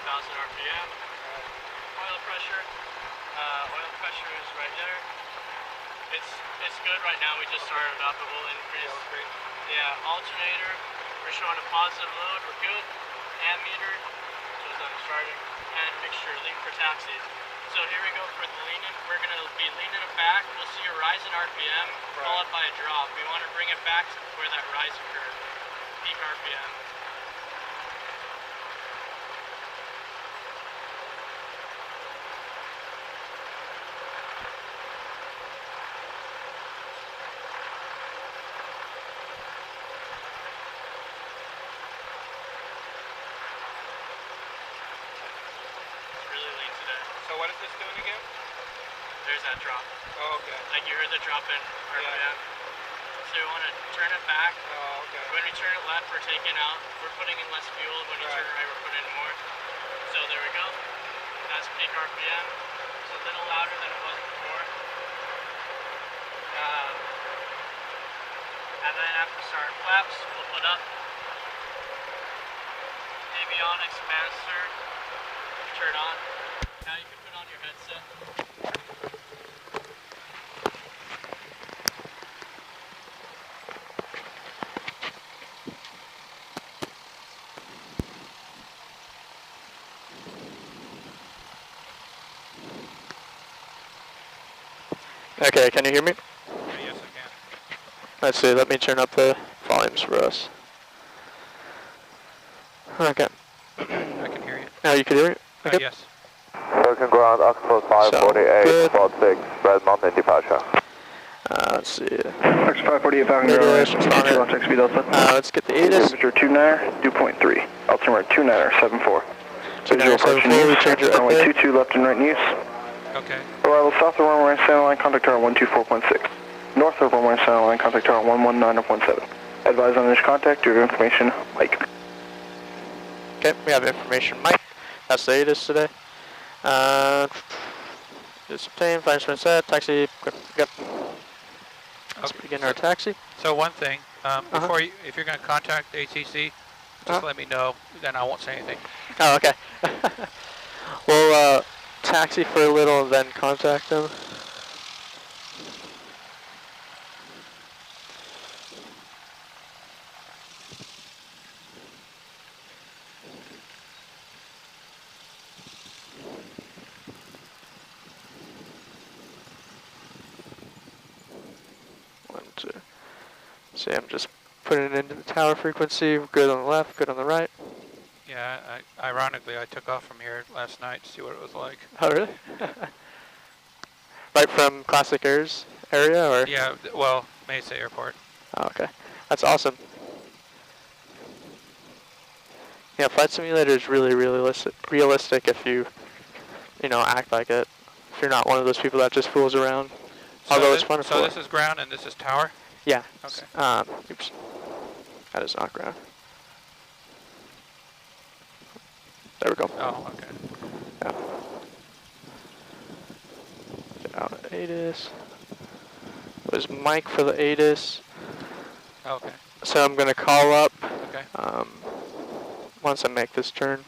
RPM. Oil pressure is right there. It's good right now. We just started up, but we'll increase. Yeah, alternator, we're showing a positive load. We're good. Ammeter shows that I'm starting, and mixture lean for taxi. So here we go for the leaning. We're going to be leaning it back. We'll see a rise in RPM followed by a drop. We want to bring it back to where that rise occurred. Peak RPM. So what is this doing again? There's that drop. Oh, okay. Like you heard the drop in RPM. Yeah. So we want to turn it back. Oh, okay. When we turn it left, we're taking out. We're putting in less fuel. When we turn it right, we're putting in more. So there we go. That's peak RPM. It's a little louder than it was before. And then after start flaps, we'll put up. Avionics master. Turn on. Now you can put on your headset. Okay, can you hear me? Yes, I can. Let's see, let me turn up the volumes for us. Okay. I can hear you. Now you can hear me? Okay. Yes. Broken ground, Oxford 548, Spot 6, Red Mountain departure. Let's see. Oxford 548, Falcon Ground, 22 left XB Delta. Let's get the ATIS. Temperature 29er, dew point 3. Altimeter 29er, 74. 2974, we change your runway FA. 22 left and right in use. Okay. Arrival south of runway center line, contact tower 124.6. North of runway center line, contact tower 119.7. Advise on initial contact, due to information, Mike. Okay, we have information, Mike. That's the ATIS today. Just obtain, find set, taxi, yep. Let's begin our taxi. So one thing, before you, if you're going to contact ATC, just let me know, then I won't say anything. Oh, okay. We'll taxi for a little and then contact them. See, I'm just putting it into the tower frequency. Good on the left, good on the right. Yeah, ironically, I took off from here last night to see what it was like. Oh, really? Right from Classic Air's area, or? Yeah, well, Mesa Airport. Oh, okay. That's awesome. Yeah, Flight Simulator is really realistic if you know, act like it. If you're not one of those people that just fools around. So Although it's fun so this is ground and this is tower? Yeah. Okay. Oops. That is not ground. There we go. Oh, okay. Yeah. Get out of ATIS. It was Mike for the ATIS. Okay. So I'm going to call up Okay. once I make this turn.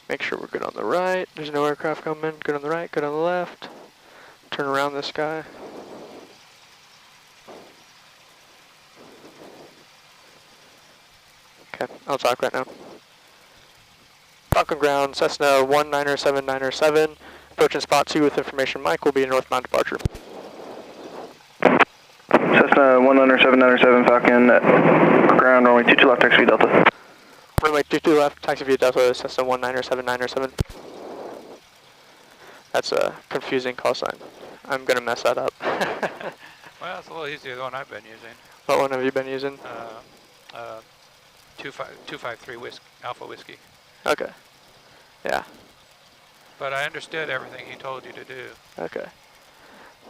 Make sure we're good on the right. There's no aircraft coming. Good on the right, good on the left. Turn around this guy. Okay, I'll talk right now. Falcon ground, Cessna 19797. Approaching spot 2 with information. Mike will be a northbound departure. Cessna 19797, Falcon, ground, runway 22 left, XV Delta. Runway 22 left, taxi via Delta, Cessna 19797. That's a confusing call sign. I'm going to mess that up. Well, it's a little easier than the one I've been using. What one have you been using? 253 Alpha Whiskey. Okay. Yeah. But I understood everything he told you to do. Okay.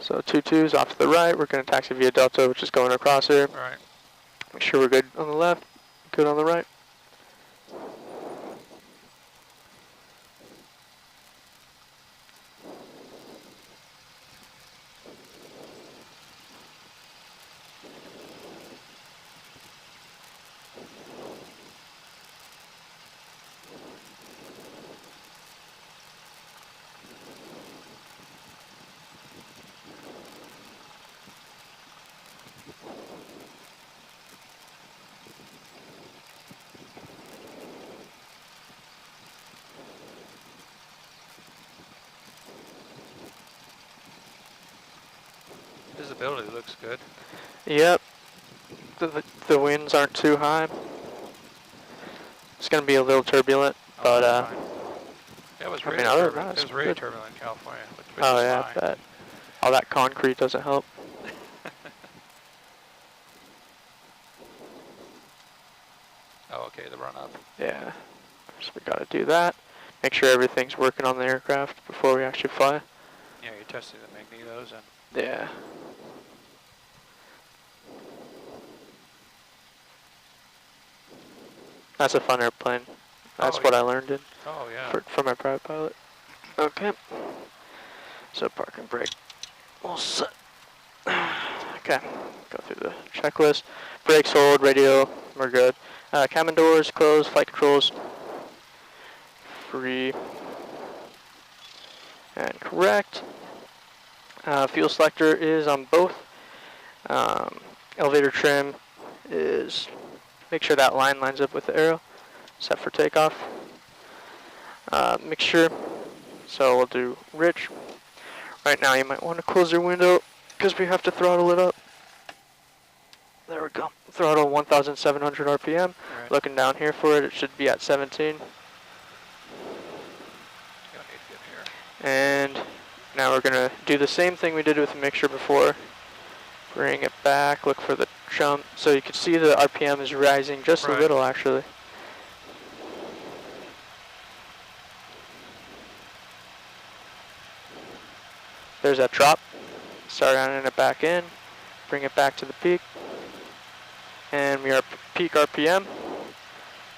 So 22's off to the right. We're going to taxi via Delta, which is going across here. Right. Make sure we're good on the left, good on the right. visibility looks good. Yep. The winds aren't too high. It's going to be a little turbulent, but that's fine. Yeah, it was really turbulent. It was really turbulent in California. Oh yeah, I bet. All that concrete doesn't help. Oh, okay, the run up. Yeah. So we got to do that. Make sure everything's working on the aircraft before we actually fly. Yeah, you're testing the magnetos and. Yeah. That's a fun airplane. That's what I learned in. Oh yeah. For my private pilot. Okay. So park and brake. All set. Okay. Go through the checklist. Brakes hold, radio, we're good. Cabin doors closed, flight controls free and correct. Fuel selector is on both. Elevator trim is, make sure that line lines up with the arrow. Set for takeoff. Mixture, so we'll do rich. Right now you might want to close your window because we have to throttle it up. There we go. Throttle 1,700 RPM. Right. Looking down here for it, it should be at 17. And now we're going to do the same thing we did with the mixture before. Bring it back, look for the jump. So you can see the RPM is rising just a little actually. There's that drop. Start rounding it back in. Bring it back to the peak. And we are peak RPM.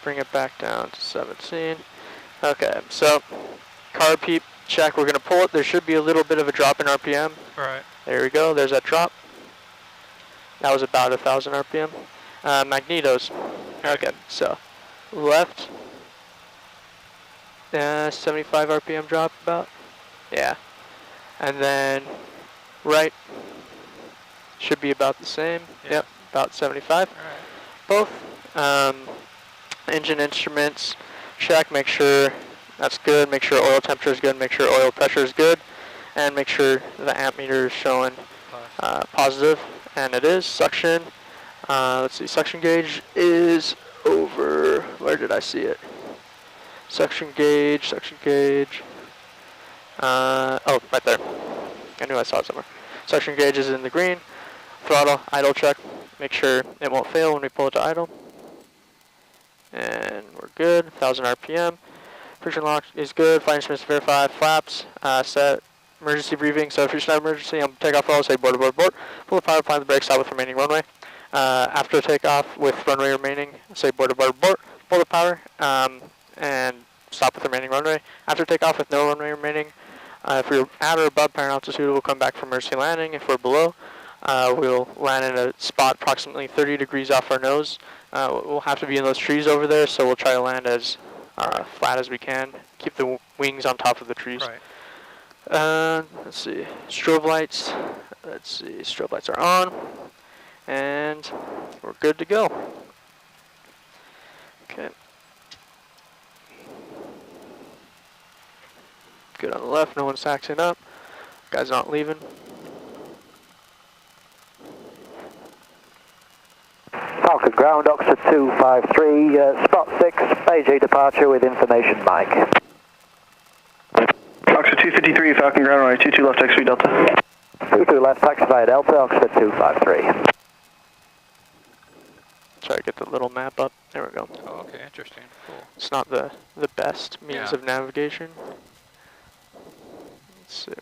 Bring it back down to 17. Okay, so carb heat check. We're going to pull it. There should be a little bit of a drop in RPM. Right. There we go. There's that drop. That was about 1,000 RPM. Magnetos. Okay, so left. 75 RPM drop about. Yeah. And then right should be about the same. Yeah. Yep, about 75. All right. Both. Engine instruments, check, make sure that's good, make sure oil temperature is good, make sure oil pressure is good, and make sure the amp meter is showing positive, and it is. Suction, let's see, suction gauge is over, where did I see it? Suction gauge, oh, right there. I knew I saw it somewhere. Suction gauge is in the green. Throttle, idle check, make sure it won't fail when we pull it to idle. And we're good, 1,000 RPM. Friction lock is good, flight instruments verified, flaps, set, emergency briefing. So if you're not emergency on takeoff roll, say board, board, board. Pull the power, apply the brakes, stop with remaining runway. After takeoff with runway remaining, say board, board, board. Pull the power, and stop with remaining runway. After takeoff with no runway remaining, if we're at or above parent altitude, we'll come back for emergency landing. If we're below, we'll land in a spot approximately 30 degrees off our nose. We'll have to be in those trees over there, so we'll try to land as flat as we can. Keep the wings on top of the trees. Right. Let's see, strobe lights. Let's see, strobe lights are on, and we're good to go. Okay. Good on the left, no one's taxiing up. Guy's not leaving. Falcon ground, Oxford 253, spot 6, AJ departure with information Mike. Oxford 253, Falcon ground, runway 22 left, XV Delta. 22 left, taxi via Delta, Oxford 253. Try to get the little map up. There we go. Oh, okay, interesting. Cool. It's not the best means of navigation. Let's see.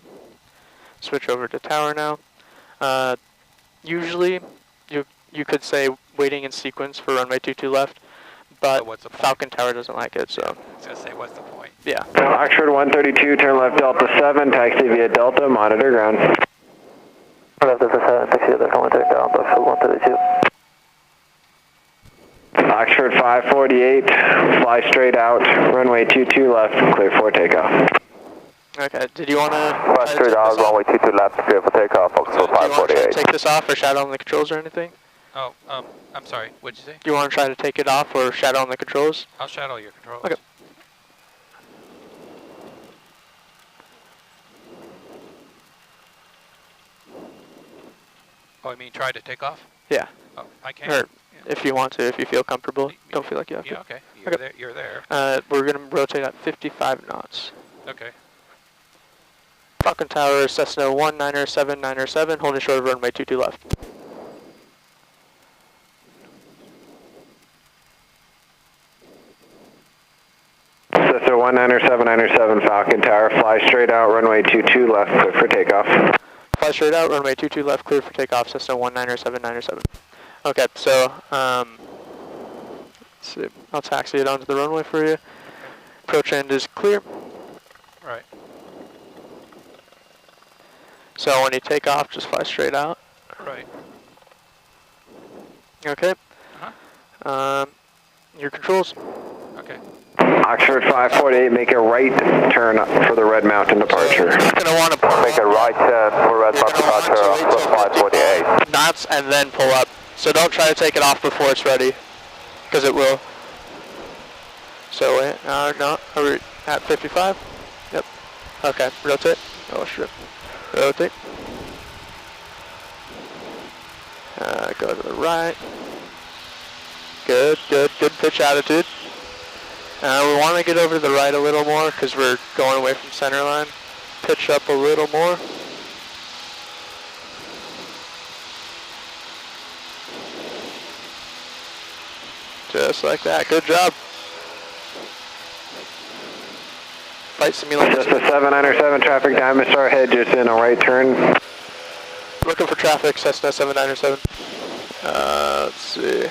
Switch over to tower now. Usually, you could say waiting in sequence for runway 22 left, but what's the point? Falcon Tower doesn't like it, so. I was gonna say, what's the point? Yeah. Oxford 132, turn left Delta 7, taxi via Delta, monitor ground. Left Delta 7, taxi via Delta, monitor ground, Oxford 132. Oxford 548, fly straight out, runway 22 left, clear for takeoff. Okay, did you want to... Fly straight out, runway 22 left, clear for takeoff, Oxford 548. Do you want to take this off or shadow on the controls or anything? Oh, I'm sorry, what'd you say? Do you want to try to take it off or shadow on the controls? I'll shadow your controls. Okay. Oh, I mean try to take off? Yeah. Oh, I can. Or Yeah. if you want to, if you feel comfortable. Don't feel like you have to. Yeah, okay. You're there. We're going to rotate at 55 knots. Okay. Falcon Tower, Cessna 197, holding short of runway 22 left. Cessna 197, Falcon Tower, fly straight out, runway 22 left, clear for takeoff. Fly straight out, runway 22 left, clear for takeoff, Cessna 197. Okay, so, let's see, I'll taxi it onto the runway for you. Approach end is clear. Right. So when you take off, just fly straight out. Right. Okay. Uh-huh. Your controls. Okay. Oxford 548, make a right turn for the Red Mountain departure. So you're going to want to Make a right turn for Red Mountain departure for 548. knots and then pull up. So don't try to take it off before it's ready, because it will. So wait, no, are we at 55? Yep. Okay, rotate. Oh shit. Rotate. Go to the right. Good pitch attitude. We want to get over to the right a little more because we're going away from center line. Pitch up a little more. Just like that. Good job. Flight simulation. Just a 797 traffic, Diamond Star head just in a right turn. Looking for traffic, Cessna 797. Let's see.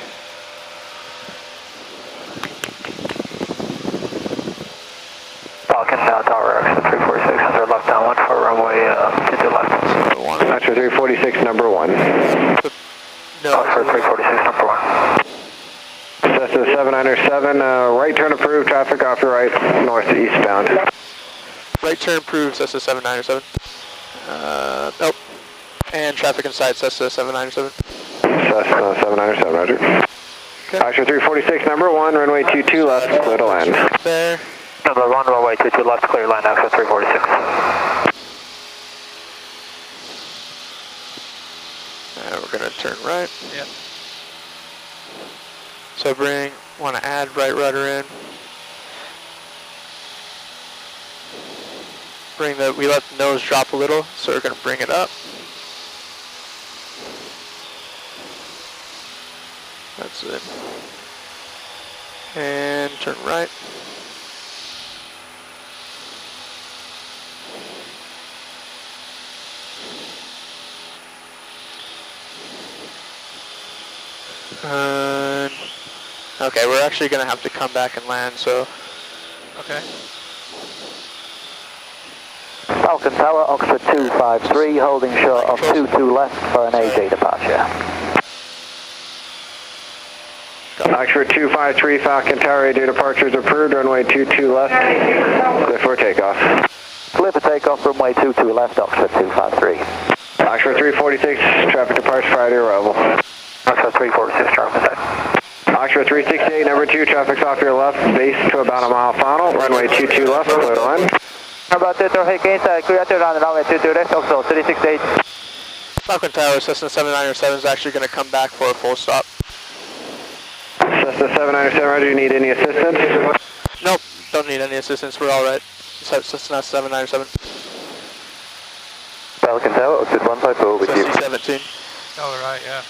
Falcon Tower, exit 346, under left downwind for runway 22 left. Oxford 346, number 1. No. Oxford 346, number 1. Cessna 797, right turn approved, traffic off your right, north to eastbound. Right turn approved, Cessna 797. Nope. And traffic inside Cessna 797. Cessna 797, roger. Okay. Oxford 346, number 1, runway 22 left, clear to land. There. Number 1, runway 22 left, clear line, Oxford 346. And we're going to turn right. Yep. So want to add right rudder in. We let the nose drop a little, so we're going to bring it up. That's it. And turn right. Okay, we're actually going to have to come back and land, so. Okay. Falcon Tower, Oxford 253, holding short of 22 left for an AJ departure. Oxford 253, Falcon Tower, AJ departures approved, runway 22 left, clear for takeoff. Clear for takeoff, runway 22 left, Oxford 253. Oxford 346, traffic departs prior to arrival. Oxford 346, traffic inside. Oxford 368, number 2, traffic's off your left, base to about a mile final, runway 22 left, clear to land. About 2 inside, clear to land, runway 22 left, Oxford 368. Falcon Tower, Cessna 797 is actually going to come back for a full stop. Cessna 797, roger, do you need any assistance? Nope, don't need any assistance, we're all right. Cessna 797. Falcon Tower, Oxford 154 with you. Cessna 17. All right, yeah.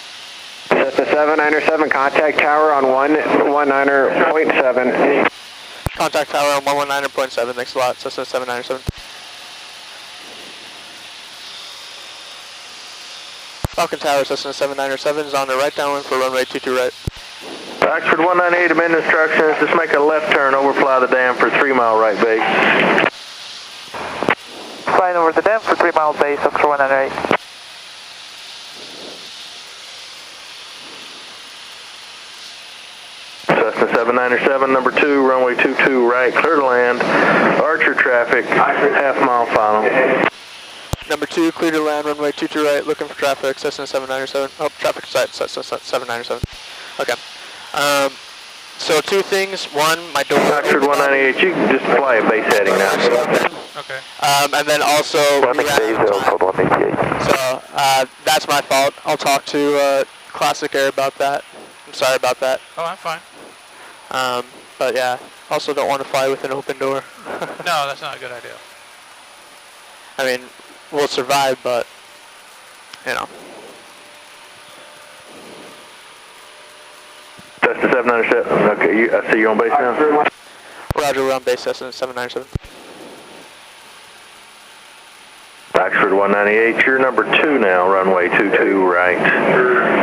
Cessna 797, contact tower on 119.7. Contact tower on 119.7, thanks a lot, Cessna 797. Falcon Tower, Cessna 797 is on the right downwind for runway 22 right. Oxford 198, amend instructions, just make a left turn, overfly the dam for 3 mile right base. Flying over the dam for 3 mile base, Oxford 198. Cessna 797, number 2, runway 22 right, clear to land. Archer traffic, half mile final. Number 2, clear to land, runway 22 right, looking for traffic, Cessna 797. Oh, traffic sight, Cessna 797. Okay. So two things. One, my door. Oxford 198, you can just fly a base heading now. Okay. And then also, we ran out of time. So that's my fault. I'll talk to Classic Air about that. I'm sorry about that. Oh, I'm fine. But yeah, also don't want to fly with an open door. No, that's not a good idea. I mean, we'll survive, but you know. Cessna 797. Okay, I see you on base now. Roger, we're on base Cessna 797. Oxford 198, you're number 2 now, runway 22 right.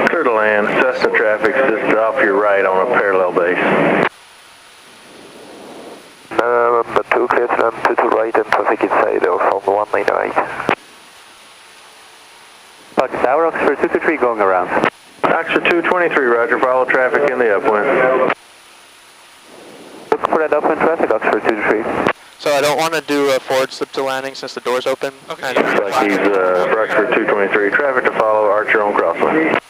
Clear to land, Cessna traffic just off your right on a parallel base. Number 2, clear to land 22 right and traffic inside from 19 right. Bucket Tower, Oxford 223 going around. Oxford 223, roger, follow traffic in the upwind. Look for that upwind traffic, Oxford 223. So I don't want to do a forward slip to landing since the door's open. Okay. Looks like he's Oxford 223, traffic to follow, Archer on crosswind.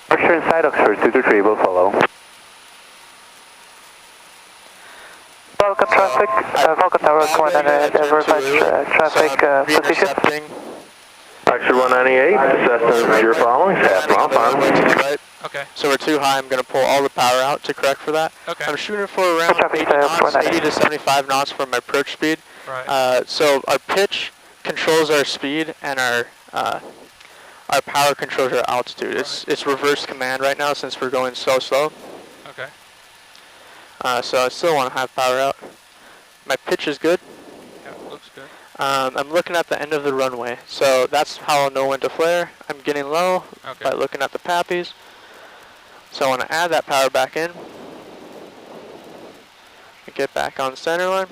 Archer inside, Oxford 223 will follow. Falcon traffic, Falcon Tower, come on and verify traffic position. Oxford 198, the Cessna you're following, half mile final. Right. Okay. So we're too high. I'm going to pull all the power out to correct for that. Okay. I'm shooting for around 80 knots, 80 to 75 knots for my approach speed. Right. So our pitch controls our speed, and our power controls our altitude. It's reverse command right now since we're going so slow. Okay. So I still want to have power out. My pitch is good. Yeah, looks good. I'm looking at the end of the runway, so that's how I'll know when to flare. I'm getting low by looking at the pappies. So I want to add that power back in. Get back on the center line.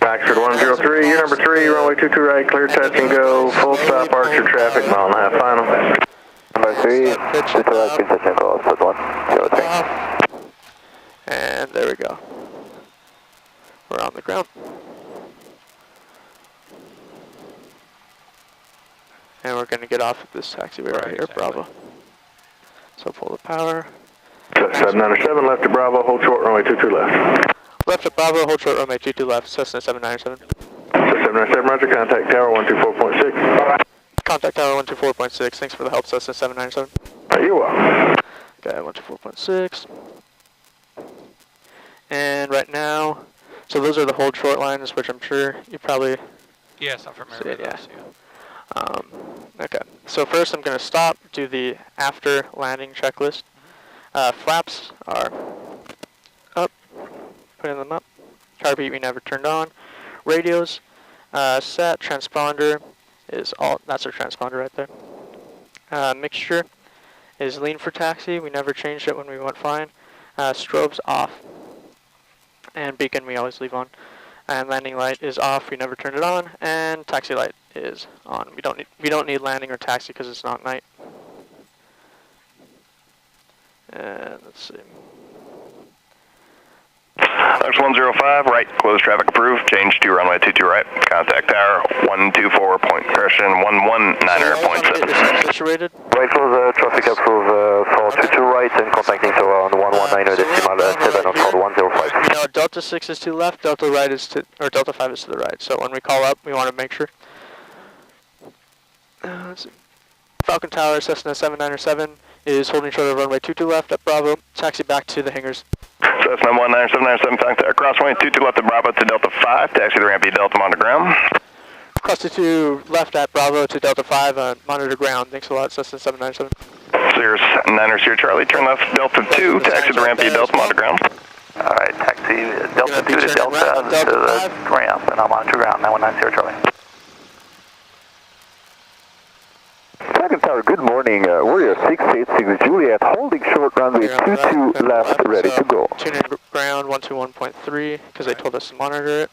Oxford 103, you're number 3, runway 22 right, clear touch and go, full stop, Archer traffic, mile and a half final. Number 3, pitch to right, clear touch and go, Oxford 103. And there we go. We're on the ground. And we're going to get off at this taxiway right here, Bravo. So pull the power. 797 left to Bravo, hold short, runway 22 left. Left to Bravo, hold short, runway 22 left, Cessna 797. 797, roger, contact tower 124.6. Contact tower 124.6, thanks for the help, Cessna 797. You're welcome. Okay, 124.6. And right now, so those are the hold short lines, which I'm sure you probably... Yes, I'm familiar with those, yeah. Okay, so first I'm going to stop, do the after landing checklist. Flaps are up, putting them up. Carbeat we never turned on. Radios set, transponder is all, that's our transponder right there. Mixture is lean for taxi, we never changed it when we went flying. Strobes off, and beacon we always leave on. And landing light is off, we never turned it on, and taxi light is on. We don't need landing or taxi because it's not night. And let's see. Ox 105, right, close traffic approved, change to runway 22 right, contact tower 124 point correction 119.7. Situated. Right, close traffic approved for 22 right and contacting tower on 119.7 on code 105. You know, Delta 6 is to the left, Delta right is to, or Delta 5 is to the right. So when we call up, we want to make sure. Let's see. Falcon Tower, Cessna 797 is holding short of runway 22 left at Bravo. Taxi back to the hangars. Cessna 19797, contact crossway 22 left at Bravo to Delta 5, taxi the ramp Delta on the ground. Cross 22 left at Bravo to Delta 5, monitor ground. Thanks a lot, Cessna 797. Sirius 9er Sierra Charlie, turn left Delta 2, taxi the ramp Delta on the ground. Alright, taxi Delta 2 to Delta to the ramp, and I'm on to ground, 919 Sierra Charlie. Falcon Tower, good morning. Warrior 686 Juliet, holding short runway 22 left, ready to go. Tune in ground 121.3, because they told us to monitor it.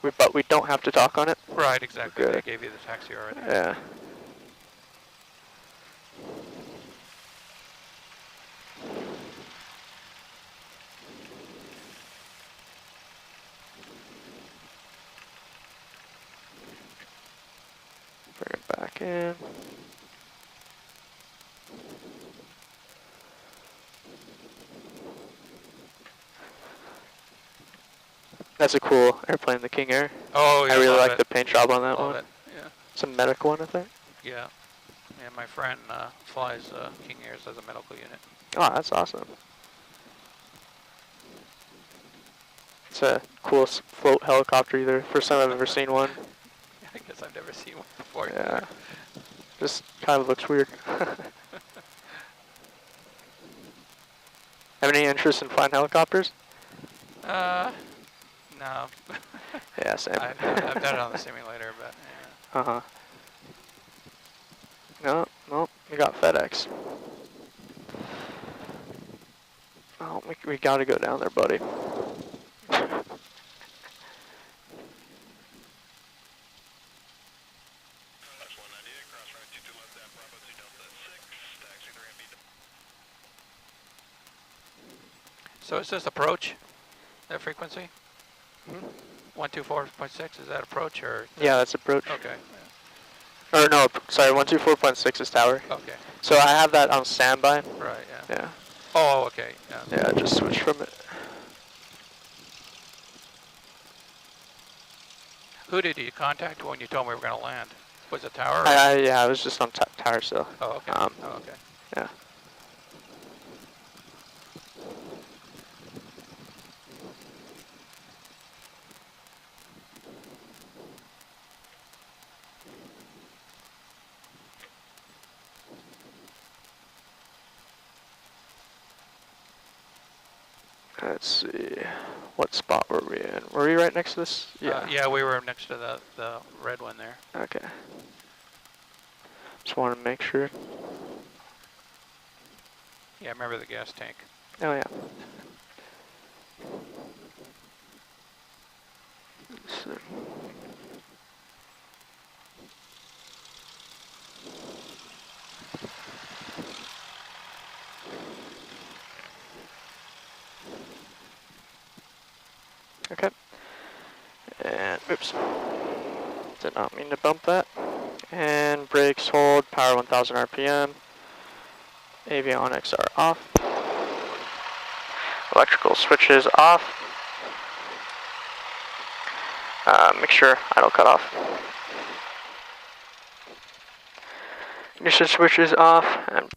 Yep. But we don't have to talk on it. Right, exactly. Good. They gave you the taxi already. Yeah. Bring it back in. That's a cool airplane, the King Air. Oh yeah, I really love like it. the paint job on that Love one. it. Yeah. It's a medic one, I think. Yeah. Yeah, my friend flies King Airs as a medical unit. Oh, that's awesome. It's a cool float helicopter either. First time I've ever seen one. I guess I've never seen one before. Yeah. Just kind of looks weird. Have any interest in flying helicopters? No. Yeah, same. I've done it on the simulator, but yeah. Uh-huh. No, we got FedEx. Oh, we gotta go down there, buddy. So is this approach, that frequency? Hmm? 124.6, is that approach or? Yeah, that's approach. Okay. Or no, sorry, 124.6 is tower. Okay. So I have that on standby. Right, yeah. Yeah. Oh, okay. Yeah. Yeah, I just switched from it. Who did you contact when you told me we were going to land? Was it tower? Or? Yeah, I was just on tower still. Oh, okay. Oh, okay. Yeah. Let's see, what spot were we in? Were we right next to this? Yeah. Yeah, we were next to the red one there. Okay. Just want to make sure. Yeah, I remember the gas tank. Oh yeah. Let's see. Okay. And oops. Did not mean to bump that. And brakes hold, power 1000 RPM. Avionics are off. Electrical switches off. Mixture idle cutoff. Ignition switches off. And